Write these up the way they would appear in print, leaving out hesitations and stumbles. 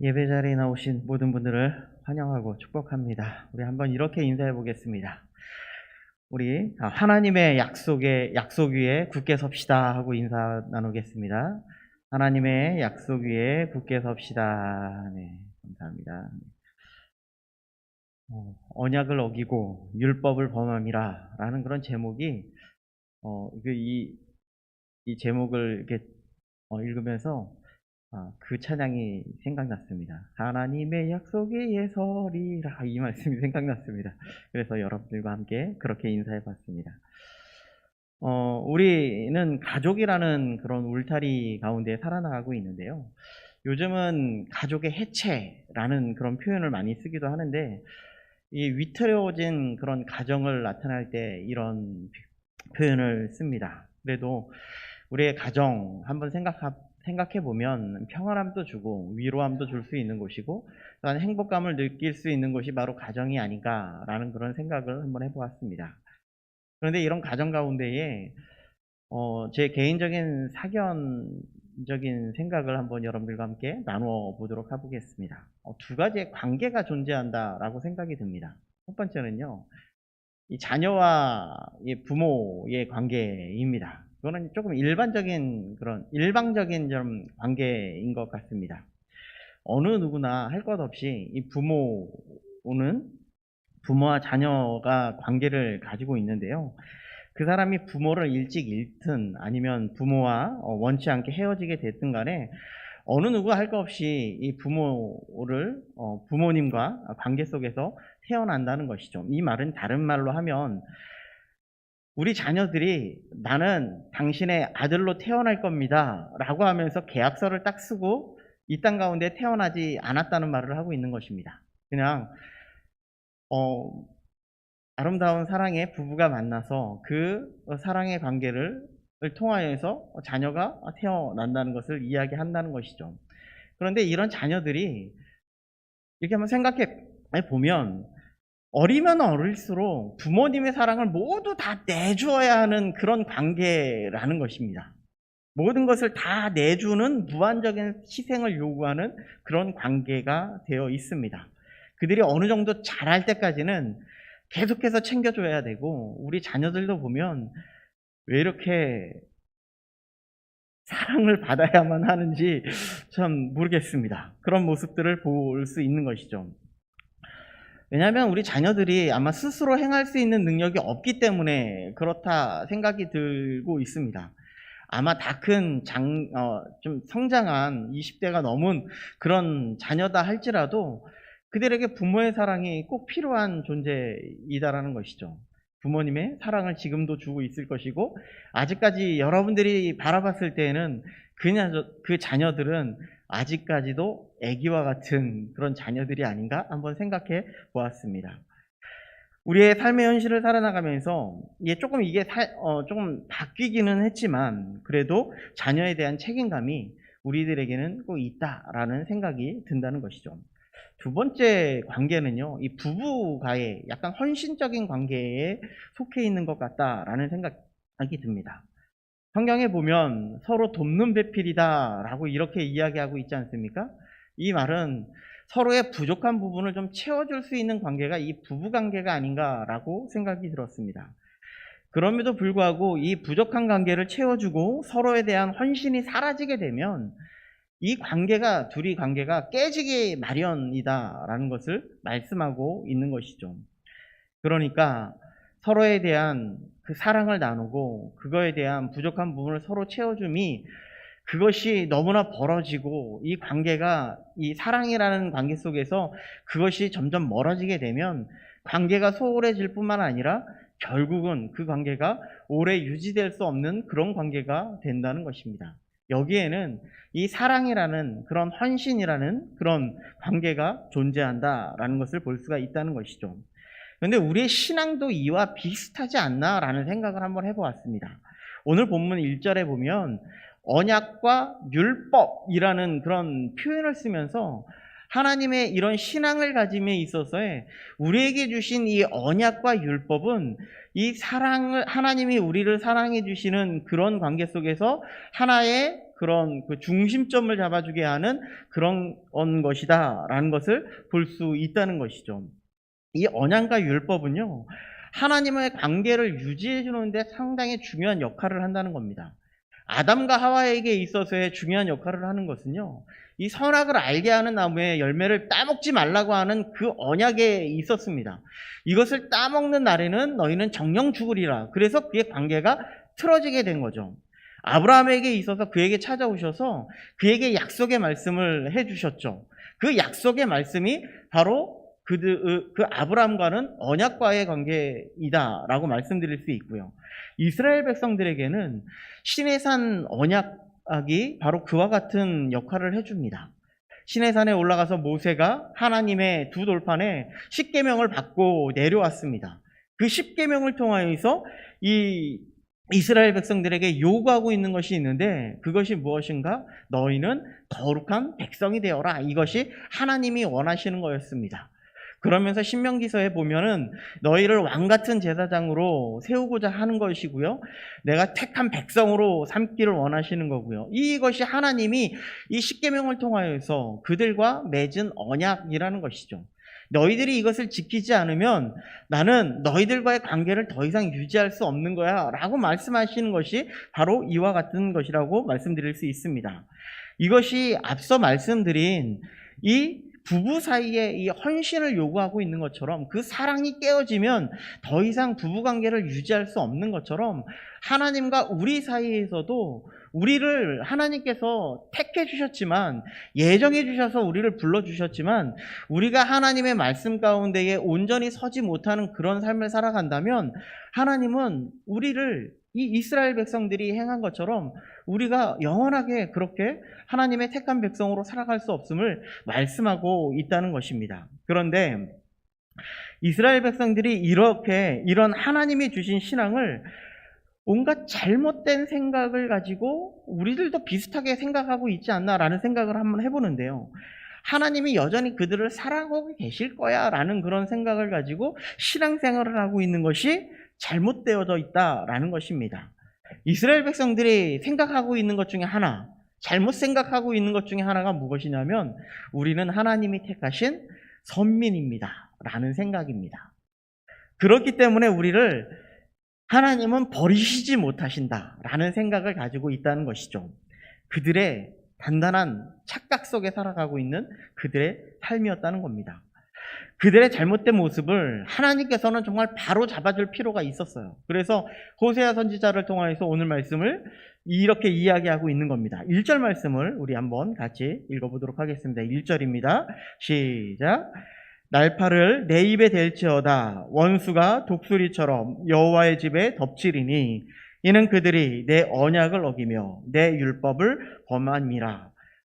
예배 자리에 나오신 모든 분들을 환영하고 축복합니다. 우리 한번 이렇게 인사해 보겠습니다. 우리 하나님의 약속 위에 굳게 섭시다 하고 인사 나누겠습니다. 하나님의 약속 위에 굳게 섭시다. 네, 감사합니다. 언약을 어기고 율법을 범함이라 라는 그런 제목이 이 제목을 이렇게 읽으면서 그 찬양이 생각났습니다. 하나님의 약속 위에 서리라, 이 말씀이 생각났습니다. 그래서 여러분들과 함께 그렇게 인사해 봤습니다. 우리는 가족이라는 그런 울타리 가운데 살아나가고 있는데요. 요즘은 가족의 해체라는 그런 표현을 많이 쓰기도 하는데, 이 위태로워진 그런 가정을 나타낼 때 이런 표현을 씁니다. 그래도 우리의 가정 한번 생각해 보면 평안함도 주고 위로함도 줄 수 있는 곳이고, 또한 행복감을 느낄 수 있는 곳이 바로 가정이 아닌가라는 그런 생각을 한번 해보았습니다. 그런데 이런 가정 가운데에 제 개인적인 사견적인 생각을 한번 여러분들과 함께 나누어 보도록 해보겠습니다. 두 가지의 관계가 존재한다라고 생각이 듭니다. 첫 번째는요, 이 자녀와 이 부모의 관계입니다. 그거는 조금 일방적인 좀 관계인 것 같습니다. 어느 누구나 할 것 없이 이 부모와 자녀가 관계를 가지고 있는데요. 그 사람이 부모를 일찍 잃든 아니면 부모와 원치 않게 헤어지게 됐든 간에 어느 누가 할 것 없이 이 부모님과 관계 속에서 태어난다는 것이죠. 이 말은 다른 말로 하면 우리 자녀들이 나는 당신의 아들로 태어날 겁니다 라고 하면서 계약서를 딱 쓰고 이 땅 가운데 태어나지 않았다는 말을 하고 있는 것입니다. 그냥 아름다운 사랑의 부부가 만나서 그 사랑의 관계를 통하여서 자녀가 태어난다는 것을 이야기한다는 것이죠. 그런데 이런 자녀들이 이렇게 한번 생각해 보면 어리면 어릴수록 부모님의 사랑을 모두 다 내주어야 하는 그런 관계라는 것입니다. 모든 것을 다 내주는 무한적인 희생을 요구하는 그런 관계가 되어 있습니다. 그들이 어느 정도 자랄 때까지는 계속해서 챙겨줘야 되고, 우리 자녀들도 보면 왜 이렇게 사랑을 받아야만 하는지 참 모르겠습니다. 그런 모습들을 볼 수 있는 것이죠. 왜냐하면 우리 자녀들이 아마 스스로 행할 수 있는 능력이 없기 때문에 그렇다 생각이 들고 있습니다. 아마 다 큰 좀 성장한 20대가 넘은 그런 자녀다 할지라도 그들에게 부모의 사랑이 꼭 필요한 존재이다라는 것이죠. 부모님의 사랑을 지금도 주고 있을 것이고, 아직까지 여러분들이 바라봤을 때에는 그 자녀들은 아직까지도 아기와 같은 그런 자녀들이 아닌가 한번 생각해 보았습니다. 우리의 삶의 현실을 살아나가면서 이게 조금 바뀌기는 했지만, 그래도 자녀에 대한 책임감이 우리들에게는 꼭 있다라는 생각이 든다는 것이죠. 두 번째 관계는요, 이 부부가의 약간 헌신적인 관계에 속해 있는 것 같다라는 생각이 듭니다. 성경에 보면 서로 돕는 배필이다라고 이렇게 이야기하고 있지 않습니까? 이 말은 서로의 부족한 부분을 좀 채워줄 수 있는 관계가 이 부부 관계가 아닌가라고 생각이 들었습니다. 그럼에도 불구하고 이 부족한 관계를 채워주고 서로에 대한 헌신이 사라지게 되면 둘이 관계가 깨지기 마련이다라는 것을 말씀하고 있는 것이죠. 그러니까 서로에 대한 그 사랑을 나누고 그거에 대한 부족한 부분을 서로 채워줌이, 그것이 너무나 벌어지고 이 관계가, 이 사랑이라는 관계 속에서 그것이 점점 멀어지게 되면 관계가 소홀해질 뿐만 아니라 결국은 그 관계가 오래 유지될 수 없는 그런 관계가 된다는 것입니다. 여기에는 이 사랑이라는 그런 헌신이라는 그런 관계가 존재한다라는 것을 볼 수가 있다는 것이죠. 그런데 우리의 신앙도 이와 비슷하지 않나라는 생각을 한번 해보았습니다. 오늘 본문 1절에 보면 언약과 율법이라는 그런 표현을 쓰면서 하나님의 이런 신앙을 가짐에 있어서의 우리에게 주신 이 언약과 율법은 이 하나님이 우리를 사랑해 주시는 그런 관계 속에서 하나의 그런 그 중심점을 잡아주게 하는 그런 것이다라는 것을 볼 수 있다는 것이죠. 이 언약과 율법은요, 하나님의 관계를 유지해 주는데 상당히 중요한 역할을 한다는 겁니다. 아담과 하와에게 있어서의 중요한 역할을 하는 것은요, 이 선악을 알게 하는 나무의 열매를 따먹지 말라고 하는 그 언약에 있었습니다. 이것을 따먹는 날에는 너희는 정령 죽으리라. 그래서 그의 관계가 틀어지게 된 거죠. 아브라함에게 있어서 그에게 찾아오셔서 그에게 약속의 말씀을 해주셨죠. 그 약속의 말씀이 바로 그 아브라함과는 언약과의 관계이다라고 말씀드릴 수 있고요. 이스라엘 백성들에게는 시내산 언약이 바로 그와 같은 역할을 해줍니다. 시내산에 올라가서 모세가 하나님의 두 돌판에 십계명을 받고 내려왔습니다. 그 십계명을 통하여서 이 이스라엘 백성들에게 요구하고 있는 것이 있는데, 그것이 무엇인가? 너희는 거룩한 백성이 되어라. 이것이 하나님이 원하시는 거였습니다. 그러면서 신명기서에 보면은 너희를 왕같은 제사장으로 세우고자 하는 것이고요, 내가 택한 백성으로 삼기를 원하시는 거고요, 이것이 하나님이 이 십계명을 통하여서 그들과 맺은 언약이라는 것이죠. 너희들이 이것을 지키지 않으면 나는 너희들과의 관계를 더 이상 유지할 수 없는 거야 라고 말씀하시는 것이 바로 이와 같은 것이라고 말씀드릴 수 있습니다. 이것이 앞서 말씀드린 이 부부 사이에 이 헌신을 요구하고 있는 것처럼, 그 사랑이 깨어지면 더 이상 부부관계를 유지할 수 없는 것처럼, 하나님과 우리 사이에서도 우리를 하나님께서 택해 주셨지만, 예정해 주셔서 우리를 불러 주셨지만, 우리가 하나님의 말씀 가운데에 온전히 서지 못하는 그런 삶을 살아간다면 하나님은 우리를 이 이스라엘 백성들이 행한 것처럼 우리가 영원하게 그렇게 하나님의 택한 백성으로 살아갈 수 없음을 말씀하고 있다는 것입니다. 그런데 이스라엘 백성들이 이런 하나님이 주신 신앙을 온갖 잘못된 생각을 가지고 우리들도 비슷하게 생각하고 있지 않나라는 생각을 한번 해보는데요, 하나님이 여전히 그들을 사랑하고 계실 거야 라는 그런 생각을 가지고 신앙생활을 하고 있는 것이 잘못되어져 있다라는 것입니다. 이스라엘 백성들이 생각하고 있는 것 중에 하나, 잘못 생각하고 있는 것 중에 하나가 무엇이냐면, 우리는 하나님이 택하신 선민입니다 라는 생각입니다. 그렇기 때문에 우리를 하나님은 버리시지 못하신다 라는 생각을 가지고 있다는 것이죠. 그들의 단단한 착각 속에 살아가고 있는 그들의 삶이었다는 겁니다. 그들의 잘못된 모습을 하나님께서는 정말 바로 잡아줄 필요가 있었어요. 그래서 호세아 선지자를 통해서 오늘 말씀을 이렇게 이야기하고 있는 겁니다. 1절 말씀을 우리 한번 같이 읽어보도록 하겠습니다. 1절입니다. 시작. 날파를 내 입에 댈지어다. 원수가 독수리처럼 여호와의 집에 덮치리니 이는 그들이 내 언약을 어기며 내 율법을 범함이라.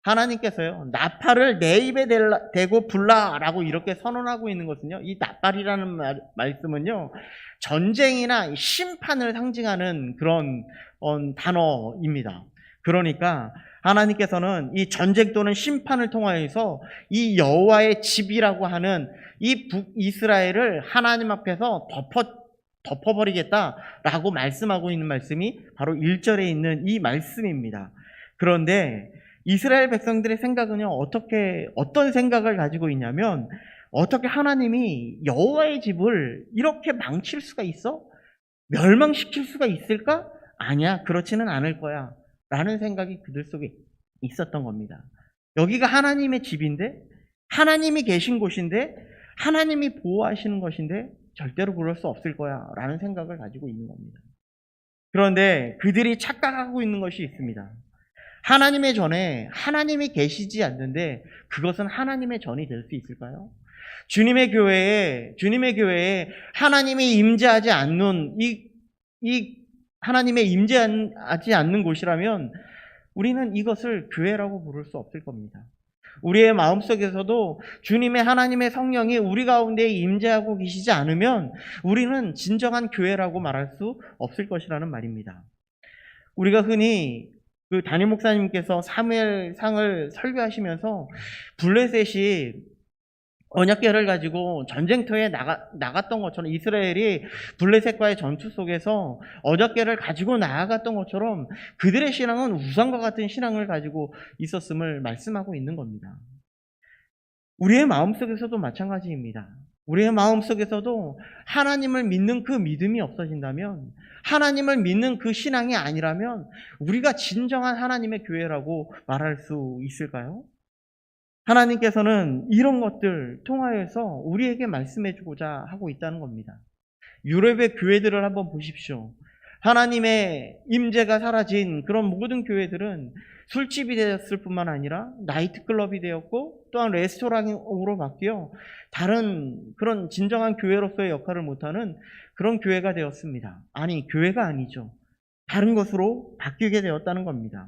하나님께서요, 나팔을 내 입에 대고 불라라고 이렇게 선언하고 있는 것은요, 이 나팔이라는 말씀은요, 전쟁이나 심판을 상징하는 그런 단어입니다. 그러니까 하나님께서는 이 전쟁 또는 심판을 통하여서 이 여호와의 집이라고 하는 이 북이스라엘을 하나님 앞에서 덮어버리겠다라고 말씀하고 있는 말씀이 바로 1절에 있는 이 말씀입니다. 그런데 이스라엘 백성들의 생각은요, 어떤 생각을 가지고 있냐면, 어떻게 하나님이 여호와의 집을 이렇게 망칠 수가 있어? 멸망시킬 수가 있을까? 아니야, 그렇지는 않을 거야 라는 생각이 그들 속에 있었던 겁니다. 여기가 하나님의 집인데, 하나님이 계신 곳인데, 하나님이 보호하시는 것인데 절대로 그럴 수 없을 거야 라는 생각을 가지고 있는 겁니다. 그런데 그들이 착각하고 있는 것이 있습니다. 하나님의 전에 하나님이 계시지 않는데 그것은 하나님의 전이 될 수 있을까요? 주님의 교회에 하나님이 임재하지 않는 하나님의 임재하지 않는 곳이라면 우리는 이것을 교회라고 부를 수 없을 겁니다. 우리의 마음속에서도 주님의 하나님의 성령이 우리 가운데 임재하고 계시지 않으면 우리는 진정한 교회라고 말할 수 없을 것이라는 말입니다. 우리가 흔히 그 담임 목사님께서 사무엘상을 설교하시면서 블레셋이 언약궤를 가지고 전쟁터에 나갔던 것처럼, 이스라엘이 블레셋과의 전투 속에서 언약궤를 가지고 나아갔던 것처럼 그들의 신앙은 우상과 같은 신앙을 가지고 있었음을 말씀하고 있는 겁니다. 우리의 마음속에서도 마찬가지입니다. 우리의 마음속에서도 하나님을 믿는 그 믿음이 없어진다면, 하나님을 믿는 그 신앙이 아니라면 우리가 진정한 하나님의 교회라고 말할 수 있을까요? 하나님께서는 이런 것들 통하여서 우리에게 말씀해 주고자 하고 있다는 겁니다. 유럽의 교회들을 한번 보십시오. 하나님의 임재가 사라진 그런 모든 교회들은 술집이 되었을 뿐만 아니라 나이트클럽이 되었고, 또한 레스토랑으로 바뀌어 다른 그런 진정한 교회로서의 역할을 못하는 그런 교회가 되었습니다. 아니, 교회가 아니죠. 다른 것으로 바뀌게 되었다는 겁니다.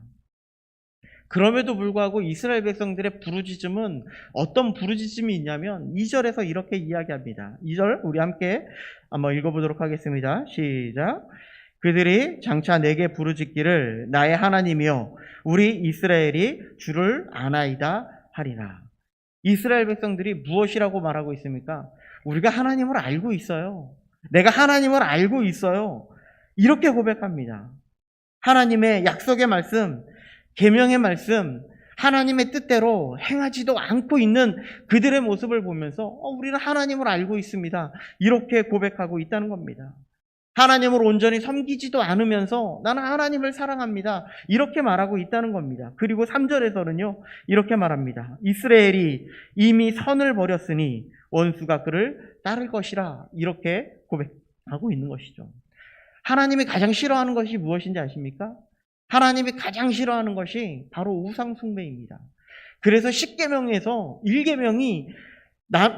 그럼에도 불구하고 이스라엘 백성들의 부르짖음은 어떤 부르짖음이 있냐면 2절에서 이렇게 이야기합니다. 2절 우리 함께 한번 읽어보도록 하겠습니다. 시작. 그들이 장차 내게 부르짖기를 나의 하나님이여 우리 이스라엘이 주를 아나이다 하리라. 이스라엘 백성들이 무엇이라고 말하고 있습니까? 우리가 하나님을 알고 있어요. 내가 하나님을 알고 있어요. 이렇게 고백합니다. 하나님의 약속의 말씀, 계명의 말씀, 하나님의 뜻대로 행하지도 않고 있는 그들의 모습을 보면서 우리는 하나님을 알고 있습니다. 이렇게 고백하고 있다는 겁니다. 하나님을 온전히 섬기지도 않으면서 나는 하나님을 사랑합니다. 이렇게 말하고 있다는 겁니다. 그리고 3절에서는요, 이렇게 말합니다. 이스라엘이 이미 선을 버렸으니 원수가 그를 따를 것이라. 이렇게 고백하고 있는 것이죠. 하나님이 가장 싫어하는 것이 무엇인지 아십니까? 하나님이 가장 싫어하는 것이 바로 우상 숭배입니다. 그래서 10계명에서 1계명이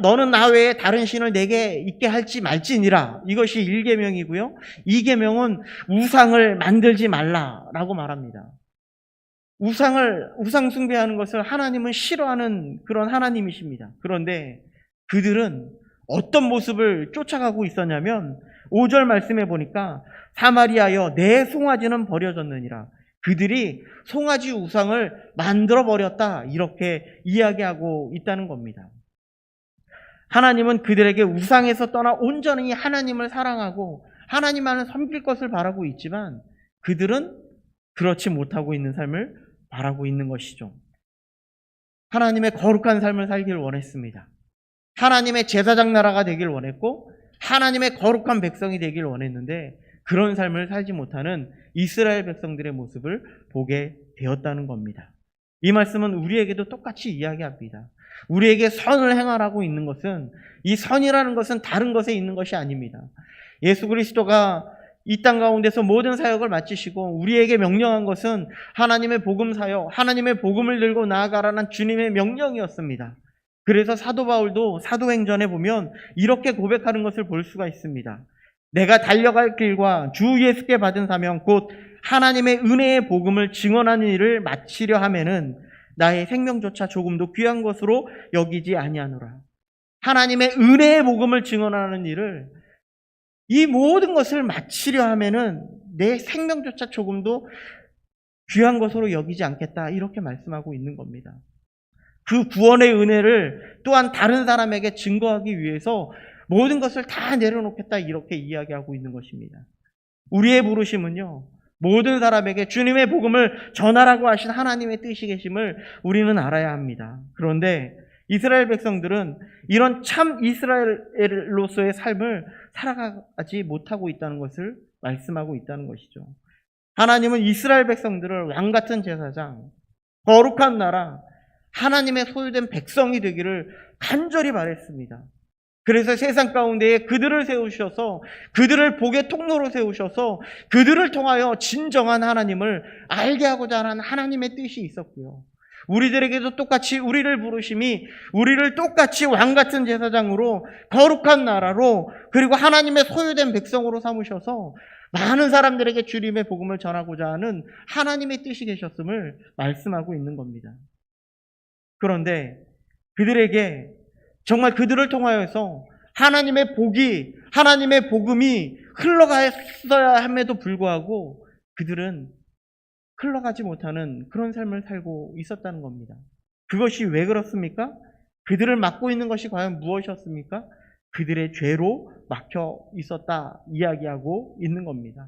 너는 나 외에 다른 신을 내게 있게 할지 말지니라. 이것이 1계명이고요. 2계명은 우상을 만들지 말라라고 말합니다. 우상 숭배하는 것을 하나님은 싫어하는 그런 하나님이십니다. 그런데 그들은 어떤 모습을 쫓아가고 있었냐면 5절 말씀해 보니까 사마리아여 내 송아지는 버려졌느니라. 그들이 송아지 우상을 만들어 버렸다. 이렇게 이야기하고 있다는 겁니다. 하나님은 그들에게 우상에서 떠나 온전히 하나님을 사랑하고 하나님만을 섬길 것을 바라고 있지만 그들은 그렇지 못하고 있는 삶을 바라고 있는 것이죠. 하나님의 거룩한 삶을 살길 원했습니다. 하나님의 제사장 나라가 되길 원했고 하나님의 거룩한 백성이 되길 원했는데 그런 삶을 살지 못하는 이스라엘 백성들의 모습을 보게 되었다는 겁니다. 이 말씀은 우리에게도 똑같이 이야기합니다. 우리에게 선을 행하라고 있는 것은, 이 선이라는 것은 다른 것에 있는 것이 아닙니다. 예수 그리스도가 이 땅 가운데서 모든 사역을 마치시고 우리에게 명령한 것은 하나님의 복음 사역, 하나님의 복음을 들고 나아가라는 주님의 명령이었습니다. 그래서 사도 바울도 사도행전에 보면 이렇게 고백하는 것을 볼 수가 있습니다. 내가 달려갈 길과 주 예수께 받은 사명 곧 하나님의 은혜의 복음을 증언하는 일을 마치려 하면은 나의 생명조차 조금도 귀한 것으로 여기지 아니하노라. 하나님의 은혜의 복음을 증언하는 일을, 이 모든 것을 마치려 하면은 내 생명조차 조금도 귀한 것으로 여기지 않겠다. 이렇게 말씀하고 있는 겁니다. 그 구원의 은혜를 또한 다른 사람에게 증거하기 위해서 모든 것을 다 내려놓겠다. 이렇게 이야기하고 있는 것입니다. 우리의 부르심은요, 모든 사람에게 주님의 복음을 전하라고 하신 하나님의 뜻이 계심을 우리는 알아야 합니다. 그런데 이스라엘 백성들은 이런 참 이스라엘로서의 삶을 살아가지 못하고 있다는 것을 말씀하고 있다는 것이죠. 하나님은 이스라엘 백성들을 왕같은 제사장, 거룩한 나라, 하나님의 소유된 백성이 되기를 간절히 바랬습니다. 그래서 세상 가운데에 그들을 세우셔서 그들을 복의 통로로 세우셔서 그들을 통하여 진정한 하나님을 알게 하고자 하는 하나님의 뜻이 있었고요. 우리들에게도 똑같이 우리를 부르심이 우리를 똑같이 왕같은 제사장으로 거룩한 나라로 그리고 하나님의 소유된 백성으로 삼으셔서 많은 사람들에게 주님의 복음을 전하고자 하는 하나님의 뜻이 계셨음을 말씀하고 있는 겁니다. 그런데 그들에게 정말 그들을 통하여서 하나님의 복이, 하나님의 복음이 흘러갔어야 함에도 불구하고 그들은 흘러가지 못하는 그런 삶을 살고 있었다는 겁니다. 그것이 왜 그렇습니까? 그들을 막고 있는 것이 과연 무엇이었습니까? 그들의 죄로 막혀 있었다 이야기하고 있는 겁니다.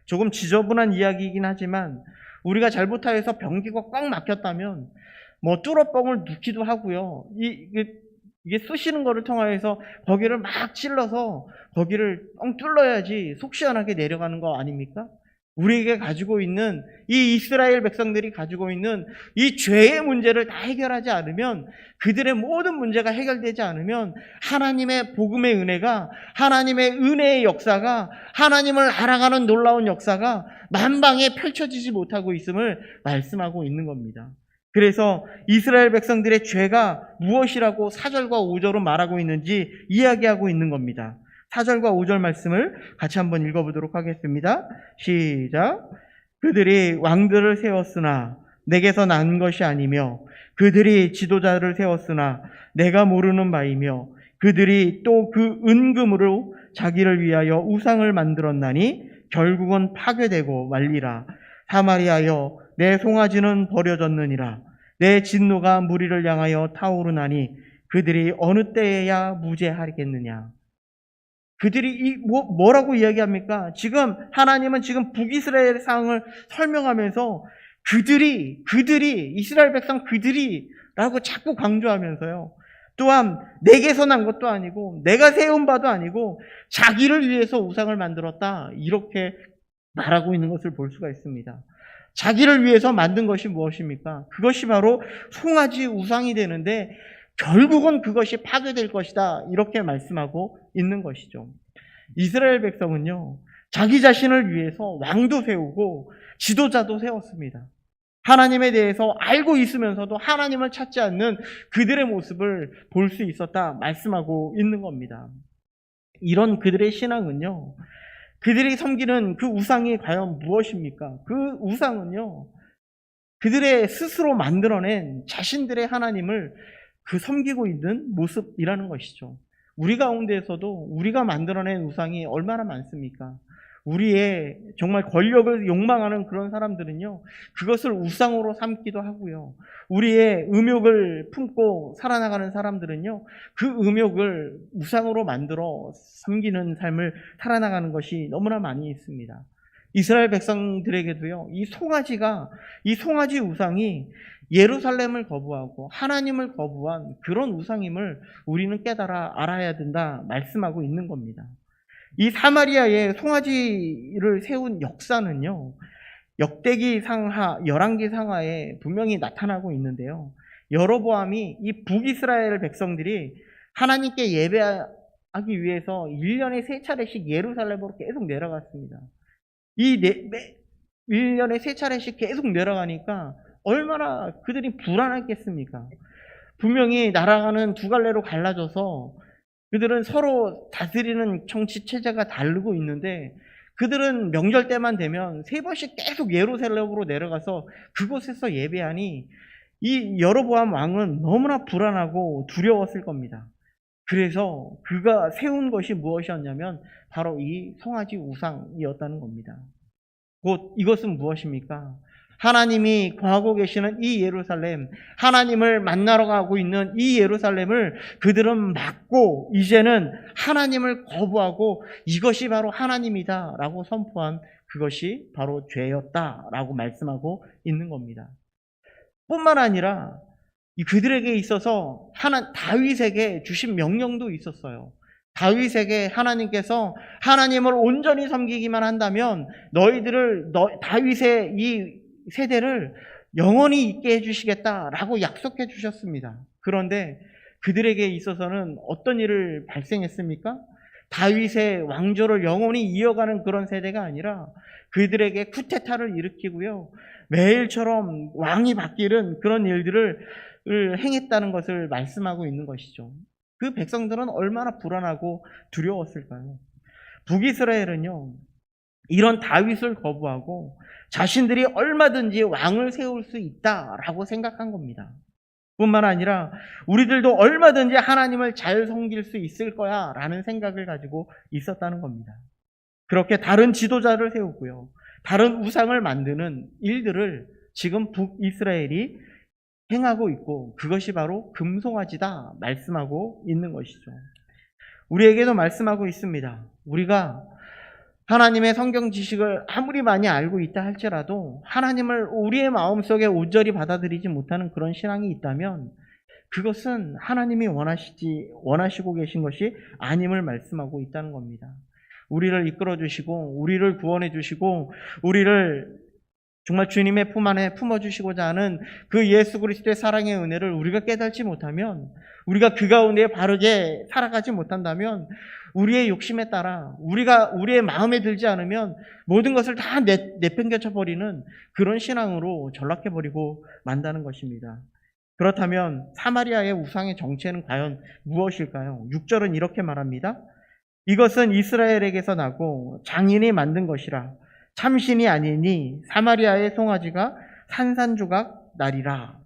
조금 지저분한 이야기이긴 하지만 우리가 잘못하여서 변기가 꽉 막혔다면 뭐 뚫어뻥을 넣기도 하고요. 이게 쑤시는 거를 통하여서 거기를 막 찔러서 거기를 뻥 뚫어야지 속 시원하게 내려가는 거 아닙니까? 우리에게 가지고 있는 이 이스라엘 백성들이 가지고 있는 이 죄의 문제를 다 해결하지 않으면, 그들의 모든 문제가 해결되지 않으면 하나님의 복음의 은혜가, 하나님의 은혜의 역사가, 하나님을 알아가는 놀라운 역사가 만방에 펼쳐지지 못하고 있음을 말씀하고 있는 겁니다. 그래서 이스라엘 백성들의 죄가 무엇이라고 4절과 5절은 말하고 있는지 이야기하고 있는 겁니다. 4절과 5절 말씀을 같이 한번 읽어보도록 하겠습니다. 시작. 그들이 왕들을 세웠으나 내게서 난 것이 아니며, 그들이 지도자를 세웠으나 내가 모르는 바이며, 그들이 또 그 은금으로 자기를 위하여 우상을 만들었나니 결국은 파괴되고 말리라. 사마리아여, 내 송아지는 버려졌느니라. 내 진노가 무리를 향하여 타오르나니 그들이 어느 때에야 무죄하겠느냐. 그들이 뭐라고 이야기합니까? 지금 하나님은 지금 북이스라엘의 상황을 설명하면서 그들이 이스라엘 백성 그들이라고 자꾸 강조하면서요. 또한 내게서 난 것도 아니고 내가 세운 바도 아니고 자기를 위해서 우상을 만들었다, 이렇게 말하고 있는 것을 볼 수가 있습니다. 자기를 위해서 만든 것이 무엇입니까? 그것이 바로 송아지 우상이 되는데 결국은 그것이 파괴될 것이다, 이렇게 말씀하고 있는 것이죠. 이스라엘 백성은요, 자기 자신을 위해서 왕도 세우고 지도자도 세웠습니다. 하나님에 대해서 알고 있으면서도 하나님을 찾지 않는 그들의 모습을 볼 수 있었다 말씀하고 있는 겁니다. 이런 그들의 신앙은요, 그들이 섬기는 그 우상이 과연 무엇입니까? 그 우상은요, 그들의 스스로 만들어낸 자신들의 하나님을 섬기고 있는 모습이라는 것이죠. 우리 가운데에서도 우리가 만들어낸 우상이 얼마나 많습니까? 우리의 정말 권력을 욕망하는 그런 사람들은요, 그것을 우상으로 삼기도 하고요. 우리의 음욕을 품고 살아나가는 사람들은요, 그 음욕을 우상으로 만들어 섬기는 삶을 살아나가는 것이 너무나 많이 있습니다. 이스라엘 백성들에게도요, 이 송아지 우상이 예루살렘을 거부하고 하나님을 거부한 그런 우상임을 우리는 깨달아 알아야 된다 말씀하고 있는 겁니다. 이 사마리아에 송아지를 세운 역사는요, 역대기 상하, 열왕기 상하에 분명히 나타나고 있는데요. 여로보암이 이 북이스라엘 백성들이 하나님께 예배하기 위해서 1년에 3차례씩 예루살렘으로 계속 내려갔습니다. 1년에 3차례씩 계속 내려가니까 얼마나 그들이 불안했겠습니까? 분명히 나라가는 두 갈래로 갈라져서 그들은 서로 다스리는 정치 체제가 다르고 있는데, 그들은 명절 때만 되면 3번씩 계속 예루살렘으로 내려가서 그곳에서 예배하니 이 여로보암 왕은 너무나 불안하고 두려웠을 겁니다. 그래서 그가 세운 것이 무엇이었냐면 바로 이 송아지 우상이었다는 겁니다. 곧 이것은 무엇입니까? 하나님이 거하고 계시는 이 예루살렘, 하나님을 만나러 가고 있는 이 예루살렘을 그들은 막고 이제는 하나님을 거부하고 이것이 바로 하나님이다 라고 선포한 그것이 바로 죄였다 라고 말씀하고 있는 겁니다. 뿐만 아니라 그들에게 있어서 다윗에게 주신 명령도 있었어요. 다윗에게 하나님께서 하나님을 온전히 섬기기만 한다면 다윗의 이 세대를 영원히 있게 해주시겠다라고 약속해 주셨습니다. 그런데 그들에게 있어서는 어떤 일을 발생했습니까? 다윗의 왕조를 영원히 이어가는 그런 세대가 아니라 그들에게 쿠데타를 일으키고요, 매일처럼 왕이 바뀌는 그런 일들을 행했다는 것을 말씀하고 있는 것이죠. 그 백성들은 얼마나 불안하고 두려웠을까요? 북이스라엘은요, 이런 다윗을 거부하고 자신들이 얼마든지 왕을 세울 수 있다라고 생각한 겁니다. 뿐만 아니라 우리들도 얼마든지 하나님을 잘 섬길 수 있을 거야 라는 생각을 가지고 있었다는 겁니다. 그렇게 다른 지도자를 세우고요, 다른 우상을 만드는 일들을 지금 북이스라엘이 행하고 있고 그것이 바로 금송아지다 말씀하고 있는 것이죠. 우리에게도 말씀하고 있습니다. 우리가 하나님의 성경 지식을 아무리 많이 알고 있다 할지라도 하나님을 우리의 마음속에 온전히 받아들이지 못하는 그런 신앙이 있다면 그것은 하나님이 원하시고 계신 것이 아님을 말씀하고 있다는 겁니다. 우리를 이끌어 주시고 우리를 구원해 주시고 우리를 정말 주님의 품 안에 품어주시고자 하는 그 예수 그리스도의 사랑의 은혜를 우리가 깨닫지 못하면, 우리가 그 가운데 바르게 살아가지 못한다면, 우리의 욕심에 따라 우리의 마음에 들지 않으면 모든 것을 다 내팽개쳐 버리는 그런 신앙으로 전락해 버리고 만다는 것입니다. 그렇다면 사마리아의 우상의 정체는 과연 무엇일까요? 6절은 이렇게 말합니다. 이것은 이스라엘에게서 나고 장인이 만든 것이라. 참신이 아니니 사마리아의 송아지가 산산조각 나리라.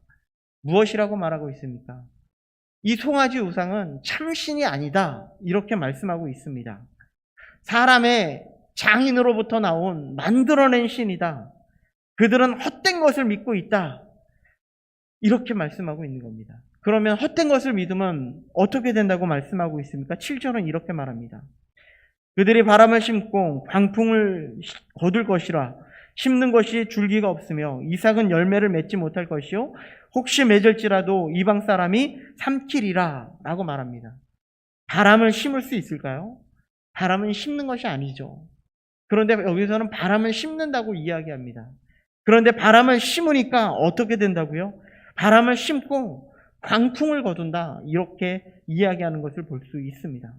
무엇이라고 말하고 있습니까? 이 송아지 우상은 참신이 아니다, 이렇게 말씀하고 있습니다. 사람의 장인으로부터 나온 만들어낸 신이다. 그들은 헛된 것을 믿고 있다, 이렇게 말씀하고 있는 겁니다. 그러면 헛된 것을 믿으면 어떻게 된다고 말씀하고 있습니까? 7절은 이렇게 말합니다. 그들이 바람을 심고 광풍을 거둘 것이라. 심는 것이 줄기가 없으며 이삭은 열매를 맺지 못할 것이요 혹시 맺을지라도 이방 사람이 삼키리라 라고 말합니다. 바람을 심을 수 있을까요? 바람은 심는 것이 아니죠. 그런데 여기서는 바람을 심는다고 이야기합니다. 그런데 바람을 심으니까 어떻게 된다고요? 바람을 심고 광풍을 거둔다, 이렇게 이야기하는 것을 볼 수 있습니다.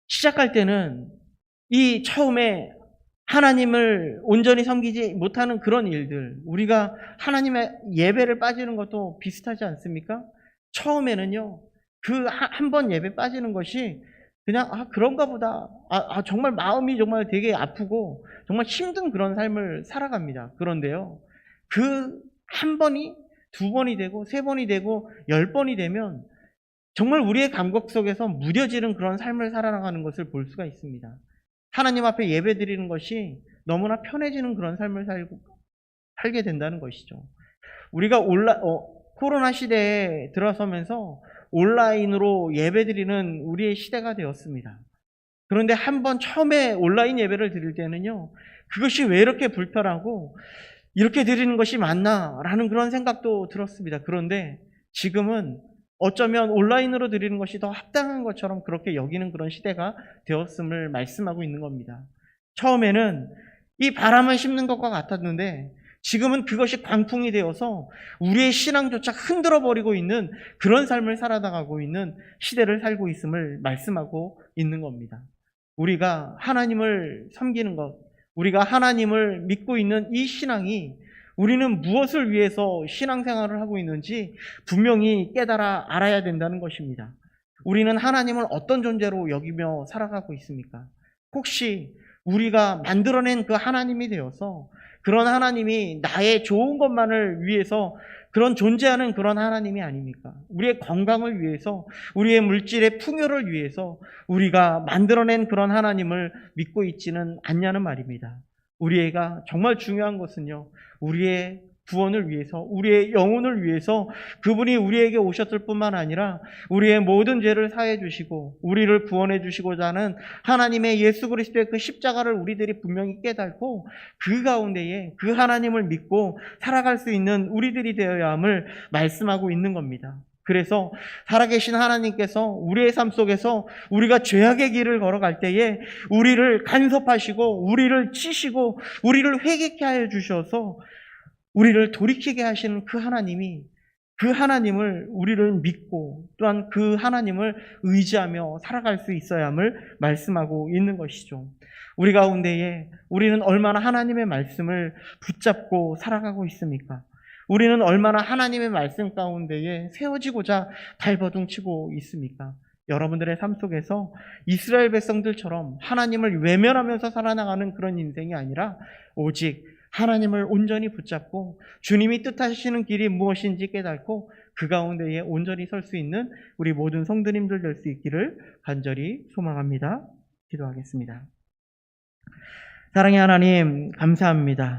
시작할 때는 이 처음에 하나님을 온전히 섬기지 못하는 그런 일들, 우리가 하나님의 예배를 빠지는 것도 비슷하지 않습니까? 처음에는요, 그 한 번 예배 빠지는 것이 그냥 그런가 보다, 정말 마음이 정말 되게 아프고 정말 힘든 그런 삶을 살아갑니다. 그런데요, 그 한 번이 두 번이 되고 세 번이 되고 10번이 되면 정말 우리의 감각 속에서 무뎌지는 그런 삶을 살아나가는 것을 볼 수가 있습니다. 하나님 앞에 예배 드리는 것이 너무나 편해지는 그런 삶을 살게 된다는 것이죠. 우리가 코로나 시대에 들어서면서 온라인으로 예배 드리는 우리의 시대가 되었습니다. 그런데 한번 처음에 온라인 예배를 드릴 때는요, 그것이 왜 이렇게 불편하고 이렇게 드리는 것이 맞나라는 그런 생각도 들었습니다. 그런데 지금은 어쩌면 온라인으로 드리는 것이 더 합당한 것처럼 그렇게 여기는 그런 시대가 되었음을 말씀하고 있는 겁니다. 처음에는 이 바람을 심는 것과 같았는데 지금은 그것이 광풍이 되어서 우리의 신앙조차 흔들어 버리고 있는 그런 삶을 살아나가고 있는 시대를 살고 있음을 말씀하고 있는 겁니다. 우리가 하나님을 섬기는 것, 우리가 하나님을 믿고 있는 이 신앙이 우리는 무엇을 위해서 신앙생활을 하고 있는지 분명히 깨달아 알아야 된다는 것입니다. 우리는 하나님을 어떤 존재로 여기며 살아가고 있습니까? 혹시 우리가 만들어낸 그 하나님이 되어서 그런 하나님이 나의 좋은 것만을 위해서 그런 존재하는 그런 하나님이 아닙니까? 우리의 건강을 위해서, 우리의 물질의 풍요를 위해서 우리가 만들어낸 그런 하나님을 믿고 있지는 않냐는 말입니다. 우리가 정말 중요한 것은요, 우리의 구원을 위해서, 우리의 영혼을 위해서 그분이 우리에게 오셨을 뿐만 아니라 우리의 모든 죄를 사해 주시고 우리를 구원해 주시고자 하는 하나님의 예수 그리스도의 그 십자가를 우리들이 분명히 깨닫고 그 가운데에 그 하나님을 믿고 살아갈 수 있는 우리들이 되어야 함을 말씀하고 있는 겁니다. 그래서 살아계신 하나님께서 우리의 삶 속에서 우리가 죄악의 길을 걸어갈 때에 우리를 간섭하시고 우리를 치시고 우리를 회개케 하여 주셔서 우리를 돌이키게 하시는 그 하나님이, 그 하나님을 우리를 믿고 또한 그 하나님을 의지하며 살아갈 수 있어야 함을 말씀하고 있는 것이죠. 우리 가운데에 우리는 얼마나 하나님의 말씀을 붙잡고 살아가고 있습니까? 우리는 얼마나 하나님의 말씀 가운데에 세워지고자 발버둥치고 있습니까? 여러분들의 삶 속에서 이스라엘 백성들처럼 하나님을 외면하면서 살아나가는 그런 인생이 아니라 오직 하나님을 온전히 붙잡고 주님이 뜻하시는 길이 무엇인지 깨닫고 그 가운데에 온전히 설 수 있는 우리 모든 성도님들 될 수 있기를 간절히 소망합니다. 기도하겠습니다. 사랑의 하나님, 감사합니다.